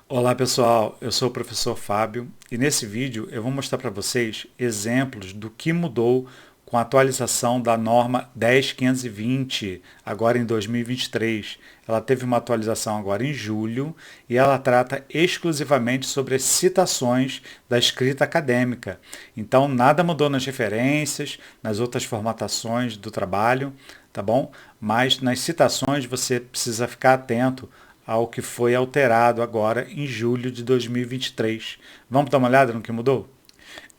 Olá pessoal, eu sou o professor Fábio e nesse vídeo eu vou mostrar para vocês exemplos do que mudou com a atualização da norma 10520, agora em 2023. Ela teve uma atualização agora em julho e ela trata exclusivamente sobre as citações da escrita acadêmica. Então nada mudou nas referências, nas outras formatações do trabalho, tá bom? Mas nas citações você precisa ficar atento ao que foi alterado agora em julho de 2023. Vamos dar uma olhada no que mudou?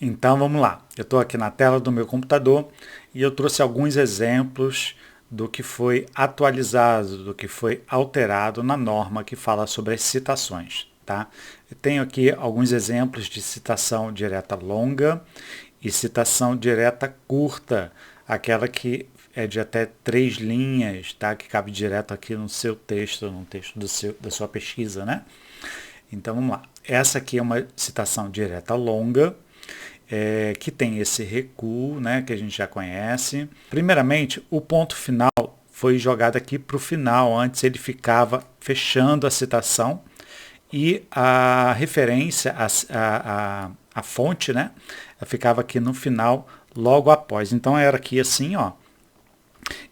Então vamos lá. Eu estou aqui na tela do meu computador e eu trouxe alguns exemplos do que foi atualizado, do que foi alterado na norma que fala sobre as citações. Tá? Eu tenho aqui alguns exemplos de citação direta longa e citação direta curta, aquela que é de até 3 linhas, tá? Que cabe direto aqui no seu texto, no texto da sua pesquisa, né? Então vamos lá. Essa aqui é uma citação direta longa, que tem esse recuo, né, que a gente já conhece. Primeiramente, o ponto final foi jogado aqui para o final. Antes ele ficava fechando a citação e a referência, a fonte, né, ela ficava aqui no final, logo após. Então era aqui assim, ó.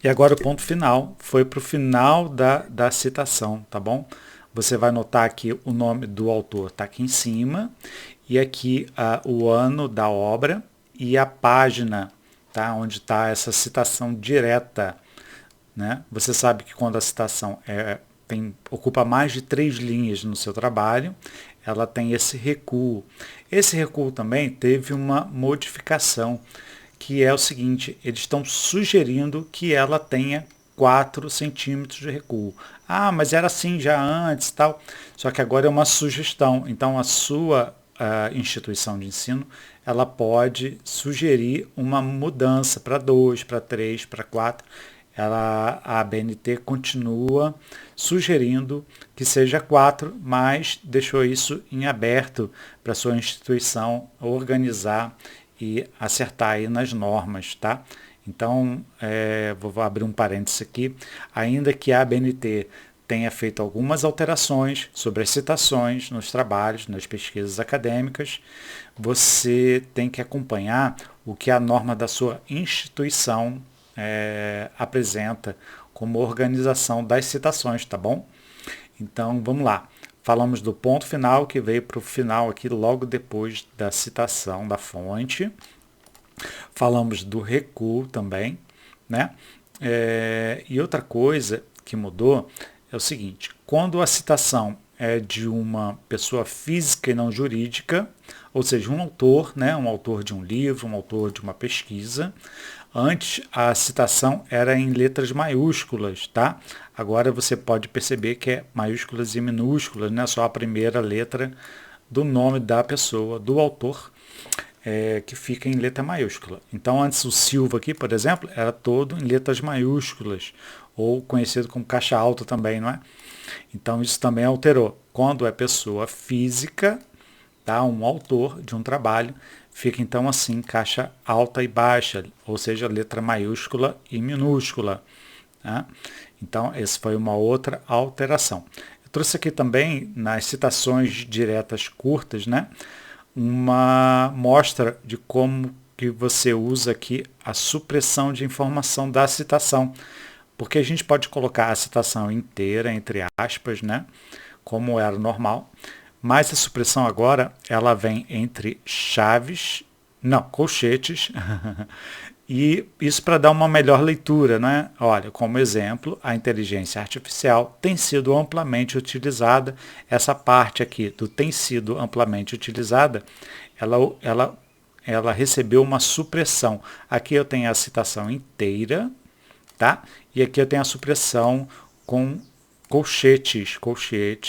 E agora o ponto final foi para o final da citação, tá bom? Você vai notar aqui o nome do autor está aqui em cima e aqui o ano da obra e a página, tá? Onde está essa citação direta, né? Você sabe que quando a citação ocupa mais de 3 linhas no seu trabalho, ela tem esse recuo. Esse recuo também teve uma modificação, que é o seguinte: eles estão sugerindo que ela tenha 4 centímetros de recuo. Ah, mas era assim já antes, tal. Só que agora é uma sugestão. Então a sua instituição de ensino, ela pode sugerir uma mudança para 2, para 3, para 4. A ABNT continua sugerindo que seja 4, mas deixou isso em aberto para a sua instituição organizar e acertar aí nas normas, tá? Então, vou abrir um parênteses aqui. Ainda que a ABNT tenha feito algumas alterações sobre as citações nos trabalhos, nas pesquisas acadêmicas, você tem que acompanhar o que a norma da sua instituição apresenta como organização das citações, tá bom? Então, vamos lá. Falamos do ponto final, que veio para o final aqui logo depois da citação da fonte. Falamos do recuo também, né? E outra coisa que mudou é o seguinte: quando a citação é de uma pessoa física e não jurídica, ou seja, um autor, né, um autor de um livro, um autor de uma pesquisa, antes a citação era em letras maiúsculas, tá? Agora você pode perceber que é maiúsculas e minúsculas, né? Só a primeira letra do nome da pessoa, do autor, que fica em letra maiúscula. Então, antes o Silva aqui, por exemplo, era todo em letras maiúsculas, ou conhecido como caixa alta também, não é? Então, isso também alterou. Quando é pessoa física, tá? Um autor de um trabalho, fica então assim, caixa alta e baixa, ou seja, letra maiúscula e minúscula. Tá? Então, essa foi uma outra alteração. Eu trouxe aqui também, nas citações diretas curtas, né, uma mostra de como que você usa aqui a supressão de informação da citação. Porque a gente pode colocar a citação inteira, entre aspas, né, como era normal, mas a supressão agora ela vem entre chaves, não, colchetes, e isso para dar uma melhor leitura, né? Olha, como exemplo, a inteligência artificial tem sido amplamente utilizada. Essa parte aqui do tem sido amplamente utilizada, ela, ela, ela recebeu uma supressão. Aqui eu tenho a citação inteira, tá? E aqui eu tenho a supressão com colchetes,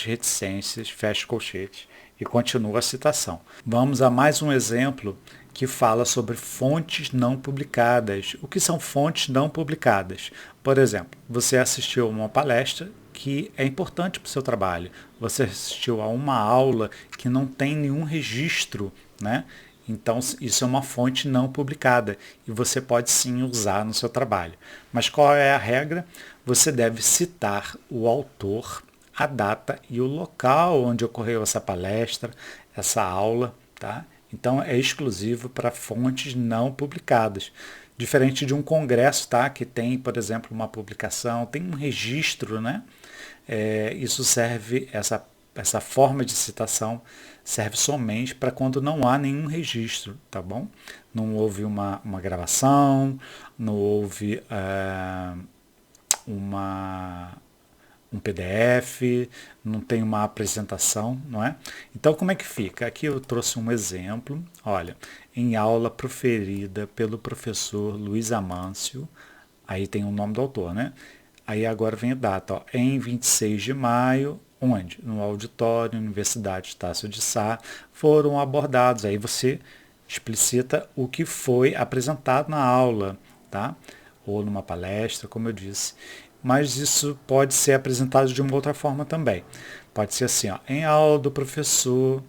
reticências, fecha colchetes e continua a citação. Vamos a mais um exemplo que fala sobre fontes não publicadas. O que são fontes não publicadas? Por exemplo, você assistiu a uma palestra que é importante para o seu trabalho. Você assistiu a uma aula que não tem nenhum registro, né? Então, isso é uma fonte não publicada e você pode sim usar no seu trabalho. Mas qual é a regra? Você deve citar o autor, a data e o local onde ocorreu essa palestra, essa aula, tá? Então é exclusivo para fontes não publicadas. Diferente de um congresso, tá? Que tem, por exemplo, uma publicação, tem um registro, né? Isso serve, essa forma de citação serve somente para quando não há nenhum registro, tá bom? Não houve uma gravação, não houve um PDF, não tem uma apresentação, não é? Então, como é que fica? Aqui eu trouxe um exemplo, olha, em aula proferida pelo professor Luiz Amâncio, aí tem o nome do autor, né? Aí agora vem a data, ó, em 26 de maio, onde? No auditório, Universidade Estácio de Sá, foram abordados, aí você explicita o que foi apresentado na aula, tá? Ou numa palestra, como eu disse. Mas isso pode ser apresentado de uma outra forma também. Pode ser assim, ó, em aula do professor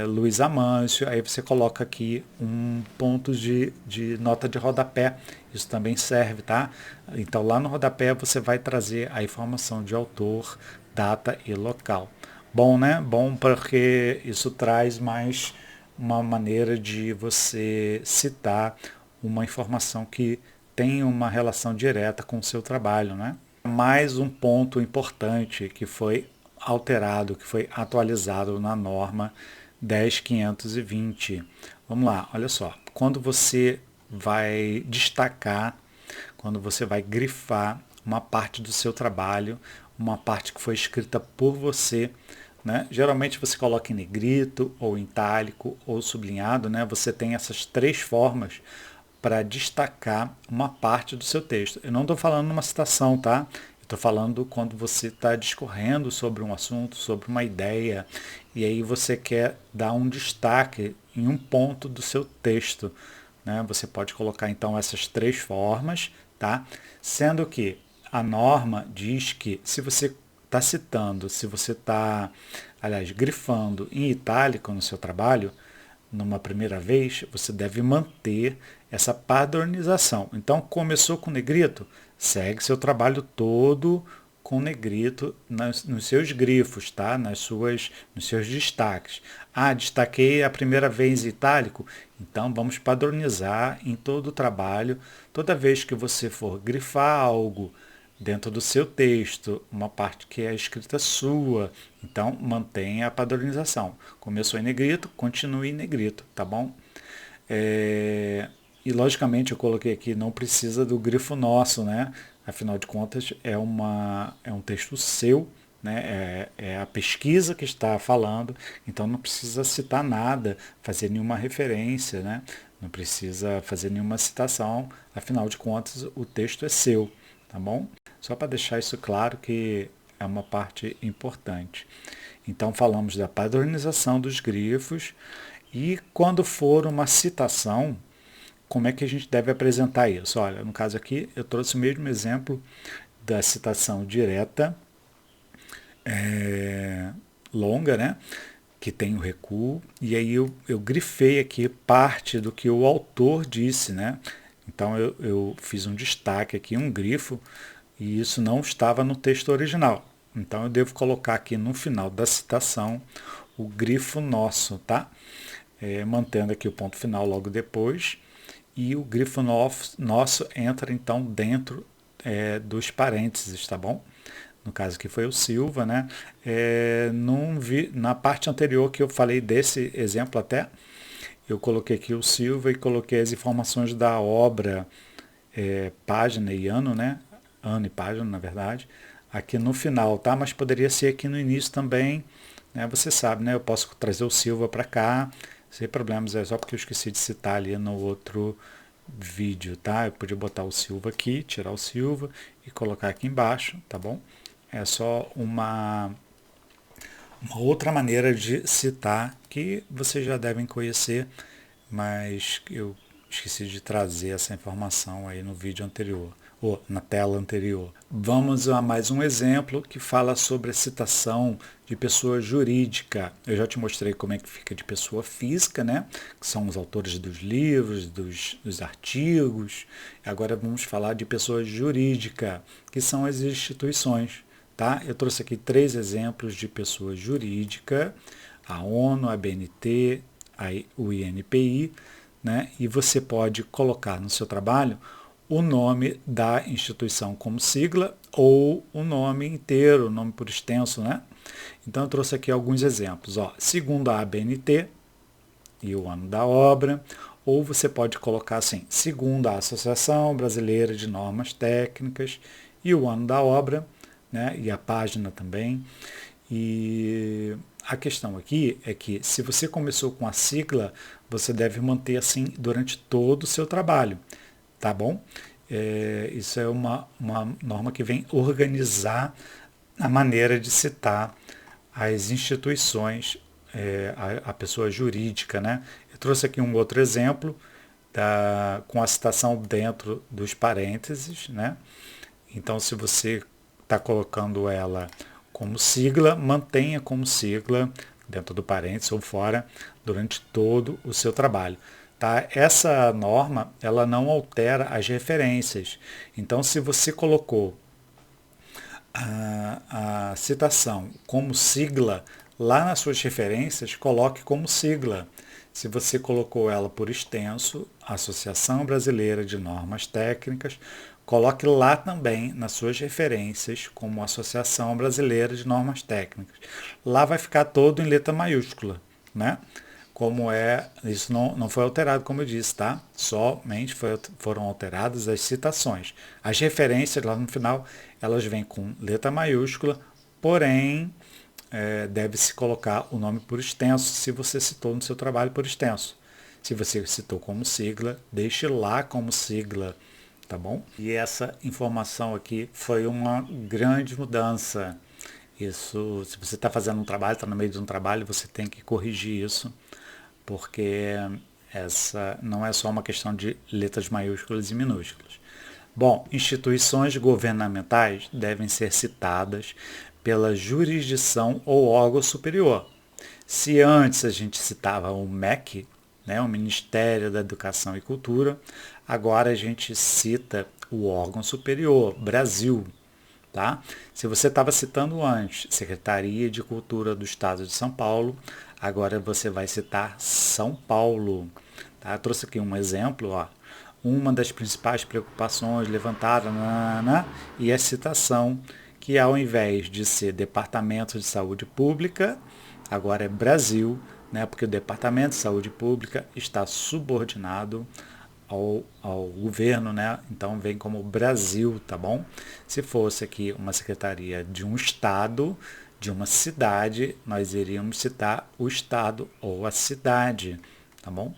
Luiz Amâncio, aí você coloca aqui um ponto de nota de rodapé, isso também serve, tá? Então lá no rodapé você vai trazer a informação de autor, data e local. Bom, né? Bom porque isso traz mais uma maneira de você citar uma informação que tem uma relação direta com o seu trabalho, né? Mais um ponto importante que foi alterado, que foi atualizado na norma 10.520. Vamos lá, olha só. Quando você vai destacar, quando você vai grifar uma parte do seu trabalho, uma parte que foi escrita por você, né? Geralmente você coloca em negrito, ou em itálico, ou sublinhado, né? Você tem essas três formas para destacar uma parte do seu texto. Eu não estou falando numa citação, tá? Estou falando quando você está discorrendo sobre um assunto, sobre uma ideia, e aí você quer dar um destaque em um ponto do seu texto, né? Você pode colocar então essas três formas, tá? Sendo que a norma diz que se você está citando, se você está, aliás, grifando em itálico no seu trabalho, numa primeira vez, você deve manter essa padronização. Então, começou com negrito, segue seu trabalho todo com negrito nos seus grifos, tá? Nos seus destaques. Ah, destaquei a primeira vez em itálico, então vamos padronizar em todo o trabalho. Toda vez que você for grifar algo dentro do seu texto, uma parte que é escrita sua. Então, mantenha a padronização. Começou em negrito, continue em negrito, tá bom? E, logicamente, eu coloquei aqui, não precisa do grifo nosso, né? Afinal de contas, é um texto seu, né? É a pesquisa que está falando, então não precisa citar nada, fazer nenhuma referência, né? Não precisa fazer nenhuma citação, afinal de contas, o texto é seu, tá bom? Só para deixar isso claro que é uma parte importante. Então falamos da padronização dos grifos e quando for uma citação, como é que a gente deve apresentar isso? Olha, no caso aqui eu trouxe o mesmo exemplo da citação direta, longa, né? Que tem o recuo, e aí eu grifei aqui parte do que o autor disse, né? Então eu fiz um destaque aqui, um grifo, e isso não estava no texto original. Então eu devo colocar aqui no final da citação o grifo nosso, tá? Mantendo aqui o ponto final logo depois, e o grifo nosso entra então dentro dos parênteses, tá bom? No caso aqui foi o Silva, né? Na parte anterior que eu falei desse exemplo até, eu coloquei aqui o Silva e coloquei as informações da obra, página e ano, né? Ano e página, na verdade, aqui no final, tá? Mas poderia ser aqui no início também, né? Você sabe, né? Eu posso trazer o Silva para cá, sem problemas, é só porque eu esqueci de citar ali no outro vídeo, tá? Eu podia botar o Silva aqui, tirar o Silva e colocar aqui embaixo, tá bom? É só uma outra maneira de citar que vocês já devem conhecer, mas eu esqueci de trazer essa informação aí no vídeo anterior, ou na tela anterior. Vamos a mais um exemplo que fala sobre a citação de pessoa jurídica. Eu já te mostrei como é que fica de pessoa física, né? Que são os autores dos livros, dos artigos. Agora vamos falar de pessoa jurídica, que são as instituições. tá? Eu trouxe aqui 3 exemplos de pessoa jurídica, a ONU, a BNT, o INPI, né? E você pode colocar no seu trabalho o nome da instituição como sigla ou o nome inteiro, o nome por extenso, né? Então eu trouxe aqui alguns exemplos. Ó, segundo a ABNT e o ano da obra, ou você pode colocar assim, segundo a Associação Brasileira de Normas Técnicas e o ano da obra, né? E a página também. E a questão aqui é que se você começou com a sigla, você deve manter assim durante todo o seu trabalho, tá bom? Isso é uma norma que vem organizar a maneira de citar as instituições, a pessoa jurídica, né? Eu trouxe aqui um outro exemplo com a citação dentro dos parênteses, né? Então, se você está colocando ela como sigla, mantenha como sigla dentro do parênteses ou fora durante todo o seu trabalho. Tá? Essa norma ela não altera as referências. Então, se você colocou a citação como sigla, lá nas suas referências, coloque como sigla. Se você colocou ela por extenso, Associação Brasileira de Normas Técnicas, coloque lá também nas suas referências como Associação Brasileira de Normas Técnicas. Lá vai ficar todo em letra maiúscula, né? Como isso não foi alterado, como eu disse, tá? Somente foram alteradas as citações. As referências lá no final, elas vêm com letra maiúscula, porém, deve-se colocar o nome por extenso, se você citou no seu trabalho por extenso. Se você citou como sigla, deixe lá como sigla, tá bom? E essa informação aqui foi uma grande mudança. Isso, se você está fazendo um trabalho, está no meio de um trabalho, você tem que corrigir isso, porque essa não é só uma questão de letras maiúsculas e minúsculas. Bom, instituições governamentais devem ser citadas pela jurisdição ou órgão superior. Se antes a gente citava o MEC, né, o Ministério da Educação e Cultura, agora a gente cita o órgão superior, Brasil. Tá? Se você estava citando antes Secretaria de Cultura do Estado de São Paulo, agora você vai citar São Paulo. Tá? Eu trouxe aqui um exemplo, ó. Uma das principais preocupações levantadas e a citação que ao invés de ser Departamento de Saúde Pública, agora é Brasil, né? Porque o Departamento de Saúde Pública está subordinado ao governo, né? Então vem como Brasil, tá bom? Se fosse aqui uma secretaria de um estado, de uma cidade, nós iríamos citar o estado ou a cidade, tá bom?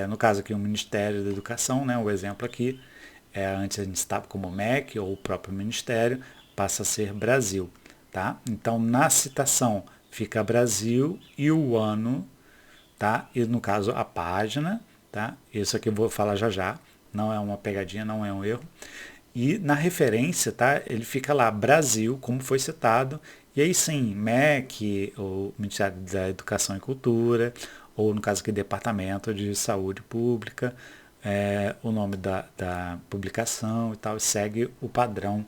No caso aqui o Ministério da Educação, né? O exemplo aqui, antes a gente estava como MEC ou o próprio Ministério, passa a ser Brasil, tá? Então na citação fica Brasil e o ano, tá? E no caso a página, tá? Isso aqui eu vou falar já já, não é uma pegadinha, não é um erro. E na referência, tá? Ele fica lá Brasil, como foi citado, e aí sim, MEC, ou Ministério da Educação e Cultura, ou no caso aqui Departamento de Saúde Pública, o nome da publicação e tal, e segue o padrão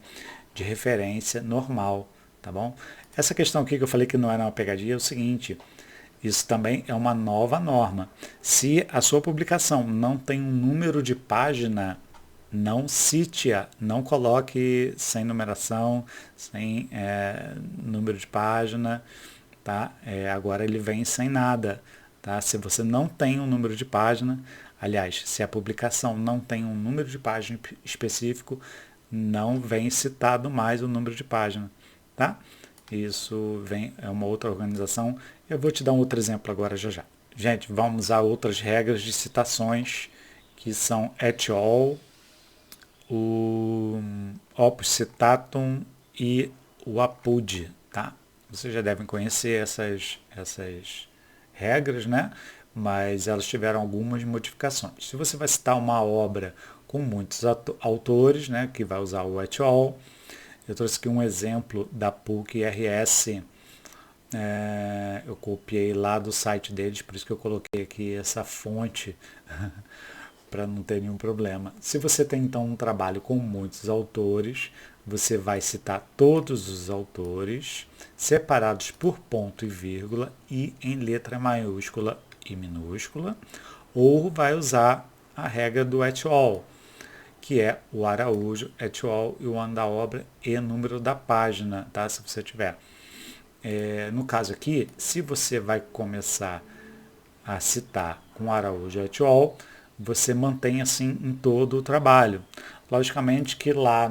de referência normal, tá bom? Essa questão aqui que eu falei que não era uma pegadinha é o seguinte: isso também é uma nova norma. Se a sua publicação não tem um número de página, não cite-a, não coloque sem numeração, sem número de página, tá? Agora ele vem sem nada, tá? Se você não tem um número de página, aliás, se a publicação não tem um número de página específico, não vem citado mais o número de página, tá? Isso é uma outra organização. Eu vou te dar um outro exemplo agora já já. Gente, vamos a outras regras de citações, que são et al., o opus citatum e o apud, tá? Vocês já devem conhecer essas regras, né? Mas elas tiveram algumas modificações. Se você vai citar uma obra com muitos autores, né, que vai usar o et al., eu trouxe aqui um exemplo da PUC-RS. Eu copiei lá do site deles, por isso que eu coloquei aqui essa fonte para não ter nenhum problema. Se você tem então um trabalho com muitos autores, você vai citar todos os autores, separados por ponto e vírgula e em letra maiúscula e minúscula, ou vai usar a regra do et al., que é o Araújo, et al. E o ano da obra e número da página, tá? Se você tiver. No caso aqui, se você vai começar a citar com Araújo et al., você mantém assim em todo o trabalho. Logicamente que lá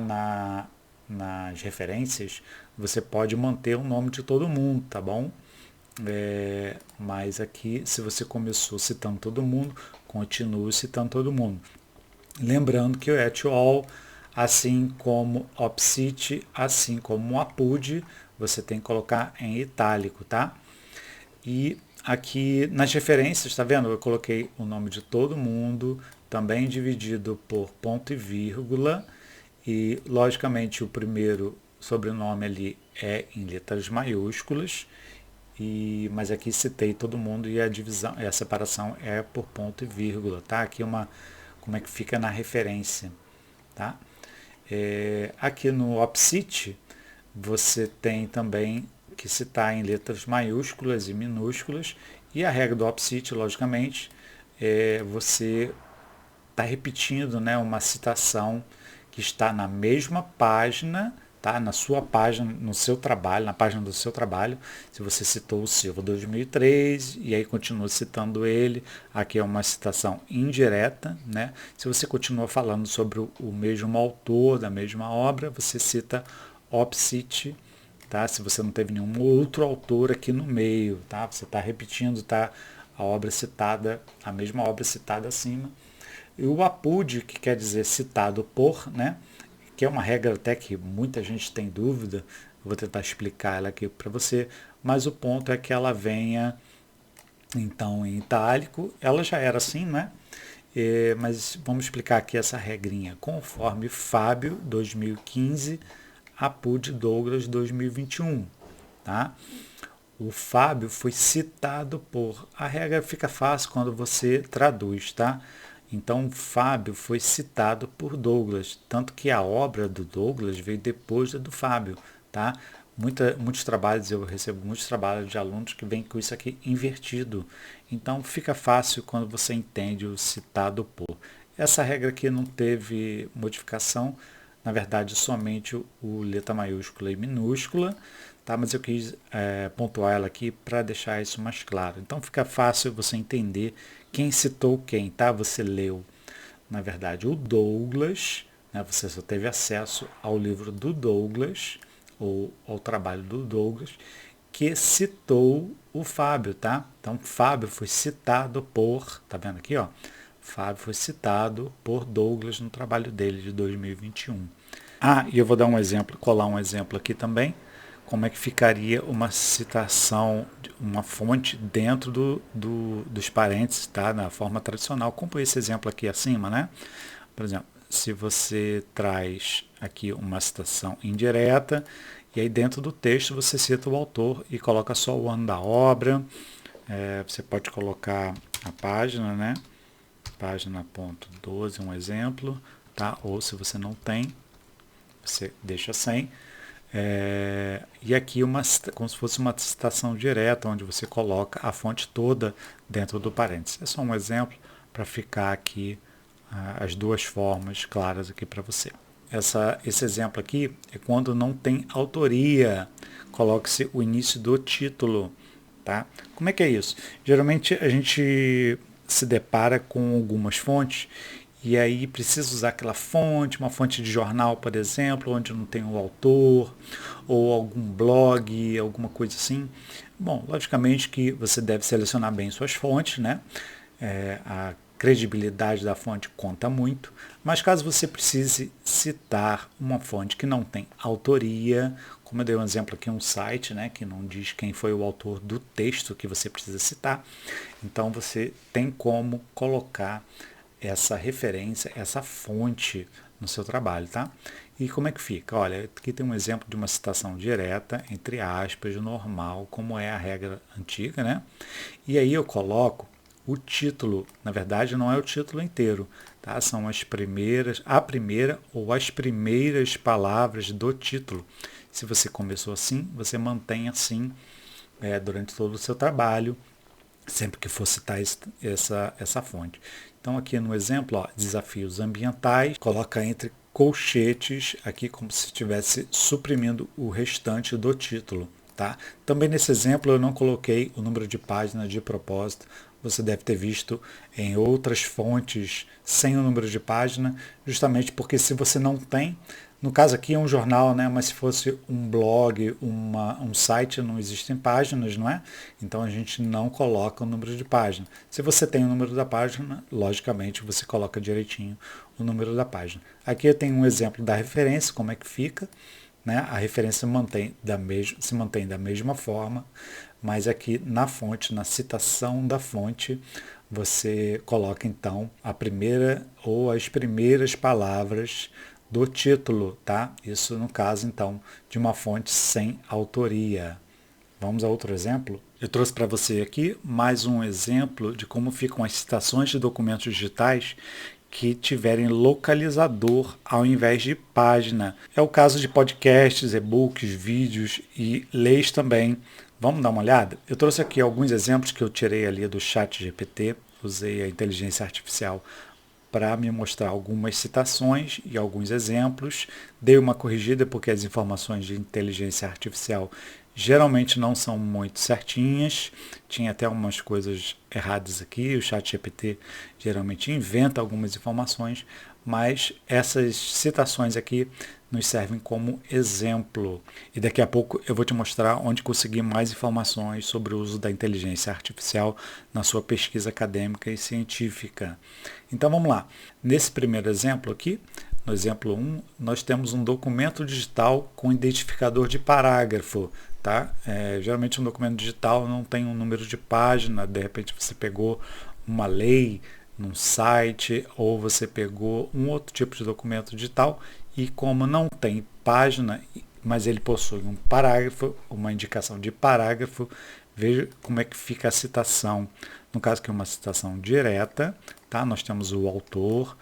nas referências você pode manter o nome de todo mundo, tá bom? Mas aqui, se você começou citando todo mundo, continue citando todo mundo. Lembrando que o et al., assim como OPCIT, assim como o APUD, você tem que colocar em itálico, tá? E aqui nas referências, tá vendo? Eu coloquei o nome de todo mundo, também dividido por ponto e vírgula, e logicamente o primeiro sobrenome ali é em letras maiúsculas, mas aqui citei todo mundo e a divisão, a separação é por ponto e vírgula, tá? Aqui como é que fica na referência, tá? Aqui no OPCIT você tem também que citar em letras maiúsculas e minúsculas, e a regra do OPCIT, logicamente, você está repetindo, né, uma citação que está na mesma página, tá? Na sua página, no seu trabalho, na página do seu trabalho. Se você citou o Silva 2003 e aí continua citando ele, aqui é uma citação indireta, né? Se você continua falando sobre o mesmo autor da mesma obra, você cita OPCIT, tá? Se você não teve nenhum outro autor aqui no meio, tá? Você está repetindo, tá? A obra citada, a mesma obra citada acima. E o APUD, que quer dizer citado por, né? Que é uma regra até que muita gente tem dúvida, eu vou tentar explicar ela aqui para você, mas o ponto é que ela venha então em itálico, ela já era assim, né? Mas vamos explicar aqui essa regrinha. Conforme Fábio 2015, APUD Douglas 2021, tá? O Fábio foi citado por. A regra fica fácil quando você traduz, tá? Então, Fábio foi citado por Douglas, tanto que a obra do Douglas veio depois da do Fábio, tá? Muitos trabalhos, eu recebo muitos trabalhos de alunos que vêm com isso aqui invertido. Então, fica fácil quando você entende o citado por. Essa regra aqui não teve modificação, na verdade, somente o letra maiúscula e minúscula, tá? Mas eu quis pontuar ela aqui para deixar isso mais claro. Então, fica fácil você entender quem citou quem, tá? Você leu, na verdade, o Douglas, né? Você só teve acesso ao livro do Douglas, ou ao trabalho do Douglas, que citou o Fábio, tá? Então, Fábio foi citado por, tá vendo aqui, ó? Fábio foi citado por Douglas no trabalho dele de 2021. E eu vou dar um exemplo, colar um exemplo aqui também, como é que ficaria uma citação, uma fonte dentro dos parênteses, tá? Na forma tradicional, como esse exemplo aqui acima, né? Por exemplo, se você traz aqui uma citação indireta, e aí dentro do texto você cita o autor e coloca só o ano da obra, você pode colocar a página, né? Página ponto 12, um exemplo, tá? Ou se você não tem, você deixa sem. E aqui como se fosse uma citação direta, onde você coloca a fonte toda dentro do parênteses. É só um exemplo para ficar aqui as duas formas claras aqui para você. Esse exemplo aqui é quando não tem autoria. Coloque-se o início do título. Tá? Como é que é isso? Geralmente a gente se depara com algumas fontes e aí precisa usar aquela fonte, uma fonte de jornal, por exemplo, onde não tem o autor, ou algum blog, alguma coisa assim. Bom, logicamente que você deve selecionar bem suas fontes, né? A credibilidade da fonte conta muito, mas caso você precise citar uma fonte que não tem autoria, como eu dei um exemplo aqui, um site, né, que não diz quem foi o autor do texto que você precisa citar, então você tem como colocar essa referência, essa fonte no seu trabalho, tá? E como é que fica? Olha, aqui tem um exemplo de uma citação direta, entre aspas, normal, como é a regra antiga, né? E aí eu coloco o título. Na verdade, não é o título inteiro, tá? São a primeira ou as primeiras palavras do título. Se você começou assim, você mantém assim durante todo o seu trabalho, sempre que for citar essa fonte. Então aqui no exemplo, ó, desafios ambientais, coloca entre colchetes aqui como se estivesse suprimindo o restante do título. Tá? Também nesse exemplo eu não coloquei o número de página de propósito. Você deve ter visto em outras fontes sem o número de página, justamente porque se você não tem, no caso aqui é um jornal, né? Mas se fosse um blog, um site, não existem páginas, não é? Então a gente não coloca o número de página. Se você tem o número da página, logicamente você coloca direitinho o número da página. Aqui eu tenho um exemplo da referência, como é que fica. Né? A referência se mantém da mesma forma, mas aqui na fonte, na citação da fonte, você coloca então a primeira ou as primeiras palavras do título, tá? Isso no caso então de uma fonte sem autoria. Vamos a outro exemplo? Eu trouxe para você aqui mais um exemplo de como ficam as citações de documentos digitais que tiverem localizador ao invés de página. É o caso de podcasts, e-books, vídeos e leis também. Vamos dar uma olhada? Eu trouxe aqui alguns exemplos que eu tirei ali do ChatGPT, usei a inteligência artificial para me mostrar algumas citações e alguns exemplos. Dei uma corrigida porque as informações de inteligência artificial geralmente não são muito certinhas. Tinha até umas coisas erradas aqui. O ChatGPT geralmente inventa algumas informações, mas essas citações aqui nos servem como exemplo. E daqui a pouco eu vou te mostrar onde conseguir mais informações sobre o uso da inteligência artificial na sua pesquisa acadêmica e científica. Então vamos lá. Nesse primeiro exemplo aqui, no exemplo 1, nós temos um documento digital com identificador de parágrafo. Tá? Geralmente um documento digital não tem um número de página, de repente você pegou uma lei num site ou você pegou um outro tipo de documento digital e como não tem página, mas ele possui um parágrafo, uma indicação de parágrafo, veja como é que fica a citação. No caso que é uma citação direta, tá? Nós temos o autor,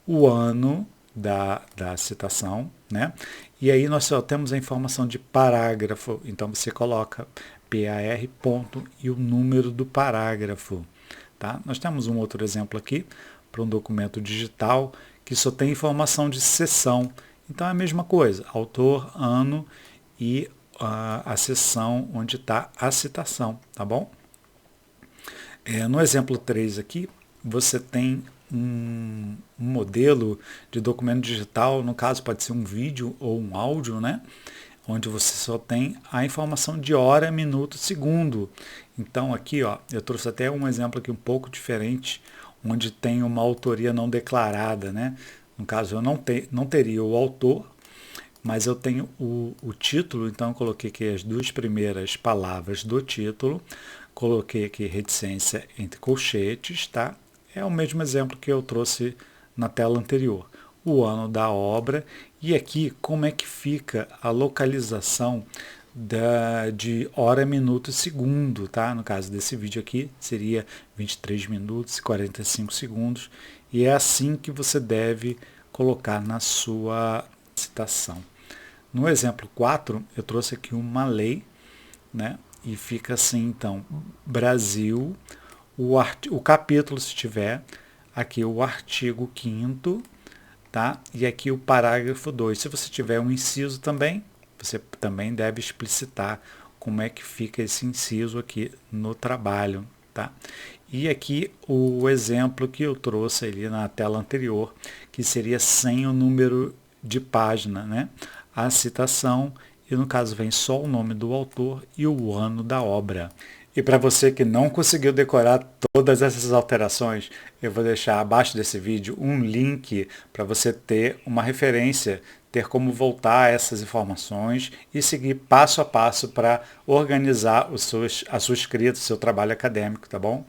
o ano da citação, né? E aí nós só temos a informação de parágrafo, então você coloca PAR ponto e o número do parágrafo. Tá? Nós temos um outro exemplo aqui para um documento digital que só tem informação de seção. Então é a mesma coisa, autor, ano e a seção onde está a citação, tá bom? No exemplo 3 aqui, você tem um modelo de documento digital, no caso pode ser um vídeo ou um áudio, né? Onde você só tem a informação de hora, minuto, segundo. Então aqui, ó, eu trouxe até um exemplo aqui um pouco diferente, onde tem uma autoria não declarada, né? No caso, eu não teria o autor, mas eu tenho o título, então eu coloquei aqui as duas primeiras palavras do título, coloquei aqui reticência entre colchetes, tá? É o mesmo exemplo que eu trouxe na tela anterior. O ano da obra e aqui como é que fica a localização de hora, minuto e segundo, tá? No caso desse vídeo aqui seria 23 minutos e 45 segundos e é assim que você deve colocar na sua citação. No exemplo 4 eu trouxe aqui uma lei, né? E fica assim então, Brasil, o capítulo se tiver, aqui o artigo 5º, tá? E aqui o parágrafo 2. Se você tiver um inciso também, você também deve explicitar como é que fica esse inciso aqui no trabalho, tá? E aqui o exemplo que eu trouxe ali na tela anterior, que seria sem o número de página, né? A citação, e no caso vem só o nome do autor e o ano da obra. E para você que não conseguiu decorar todas essas alterações, eu vou deixar abaixo desse vídeo um link para você ter uma referência, ter como voltar a essas informações e seguir passo a passo para organizar a sua escrita, o seu trabalho acadêmico, tá bom?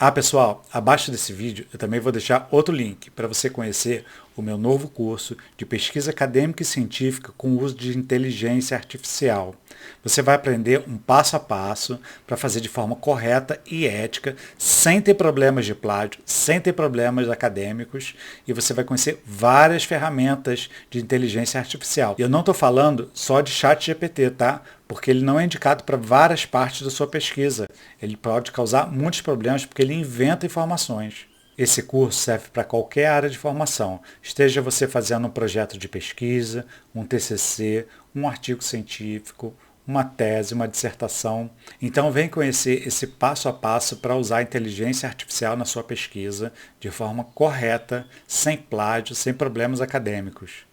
Ah, pessoal, abaixo desse vídeo eu também vou deixar outro link para você conhecer o meu novo curso de pesquisa acadêmica e científica com o uso de inteligência artificial. Você vai aprender um passo a passo para fazer de forma correta e ética, sem ter problemas de plágio, sem ter problemas acadêmicos, e você vai conhecer várias ferramentas de inteligência artificial. E eu não estou falando só de ChatGPT, tá? Porque ele não é indicado para várias partes da sua pesquisa. Ele pode causar muitos problemas porque ele inventa informações. Esse curso serve para qualquer área de formação, esteja você fazendo um projeto de pesquisa, um TCC, um artigo científico, uma tese, uma dissertação. Então vem conhecer esse passo a passo para usar a inteligência artificial na sua pesquisa de forma correta, sem plágio, sem problemas acadêmicos.